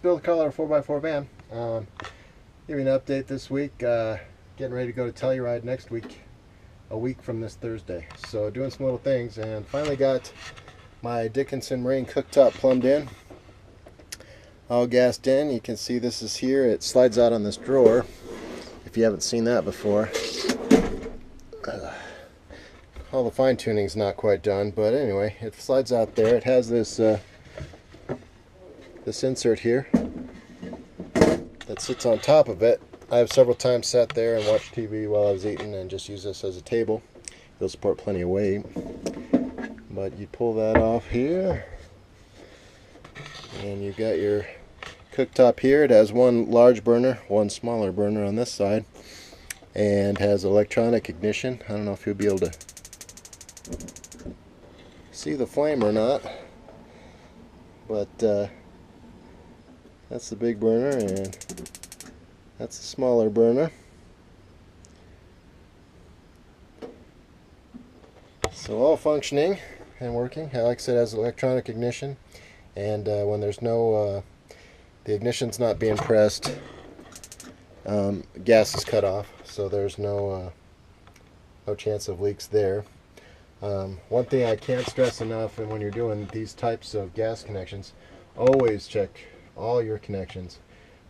build a color 4x4 van. Give you an update this week. Getting ready to go to Telluride next week, a week from this Thursday. So doing some little things, and finally got my Dickinson Marine cooktop plumbed in, all gassed in. You can see this is here. It slides out on this drawer if you haven't seen that before. All the fine tuning's not quite done, but anyway, it slides out there. It has this this insert here that sits on top of it. I have several times sat there and watched TV while I was eating and just use this as a table. It'll support plenty of weight. But you pull that off here, and you've got your cooktop here. It has one large burner, one smaller burner on this side, and has electronic ignition. I don't know if you'll be able to see the flame or not, but that's the big burner, and that's the smaller burner. So all functioning and working. Like I said, it has electronic ignition, and when there's no the ignition's not being pressed, gas is cut off, so there's no chance of leaks there. One thing I can't stress enough, and when you're doing these types of gas connections, always check all your connections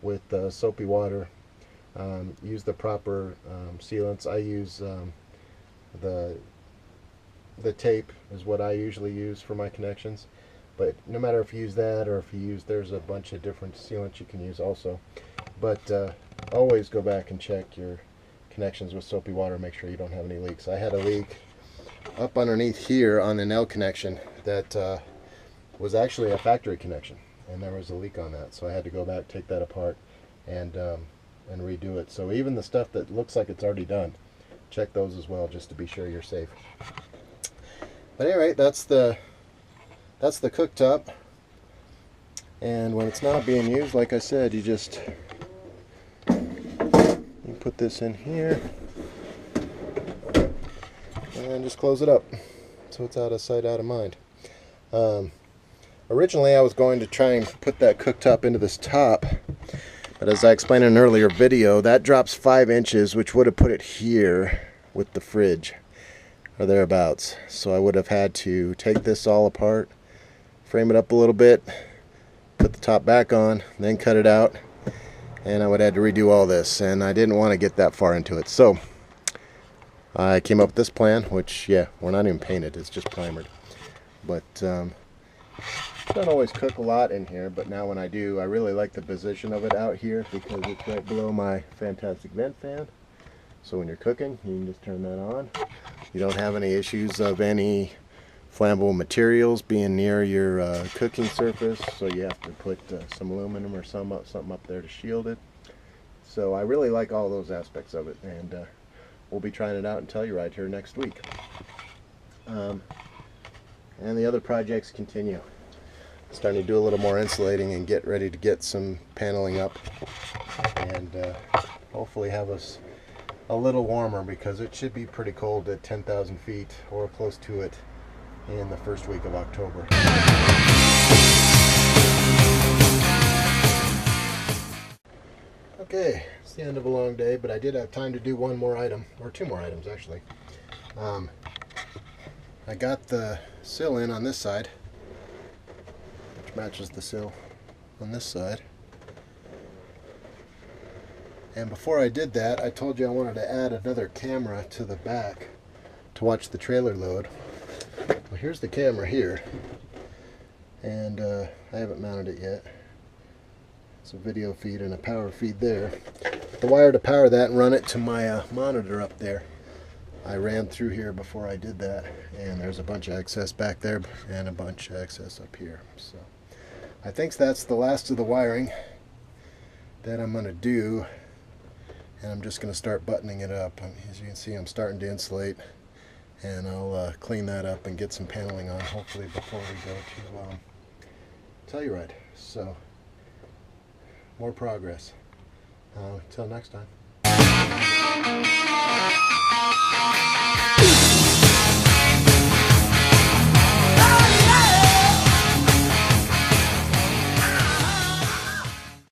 with soapy water. Use the proper sealants. I use the tape is what I usually use for my connections, but no matter if you use that or if you use, there's a bunch of different sealants you can use also, but always go back and check your connections with soapy water. Make sure you don't have any leaks. I had a leak up underneath here on an L connection that was actually a factory connection, and there was a leak on that, so I had to go back, take that apart, and redo it. So even the stuff that looks like it's already done, check those as well, just to be sure you're safe. But anyway, that's the cooktop, and when it's not being used, like I said, you put this in here and just close it up so it's out of sight, out of mind. Originally I was going to try and put that cooktop into this top, but as I explained in an earlier video, that drops 5 inches, which would have put it here with the fridge or thereabouts. So I would have had to take this all apart, frame it up a little bit, put the top back on, then cut it out, and I would have had to redo all this, and I didn't want to get that far into it. So I came up with this plan, which, yeah, we're not even painted, it's just primered. But don't always cook a lot in here, but now when I do, I really like the position of it out here because it's right below my fantastic vent fan. So when you're cooking, you can just turn that on. You don't have any issues of any flammable materials being near your cooking surface, so you have to put some aluminum or something up there to shield it. So I really like all those aspects of it, and we'll be trying it out in Telluride here next week. And the other projects continue. Starting to do a little more insulating and get ready to get some paneling up, and hopefully have us a little warmer, because it should be pretty cold at 10,000 feet or close to it in the first week of October. Okay, it's the end of a long day, but I did have time to do one more item, or 2 more items actually. I got the sill in on this side, which matches the sill on this side. And before I did that, I told you I wanted to add another camera to the back to watch the trailer load. Well, here's the camera here, and I haven't mounted it yet. It's a video feed and a power feed there. The wire to power that and run it to my monitor up there, I ran through here before I did that, and there's a bunch of excess back there and a bunch of excess up here. So I think that's the last of the wiring that I'm going to do, and I'm just going to start buttoning it up. As you can see, I'm starting to insulate, and I'll clean that up and get some paneling on, hopefully before we go to Telluride. So more progress. Until next time.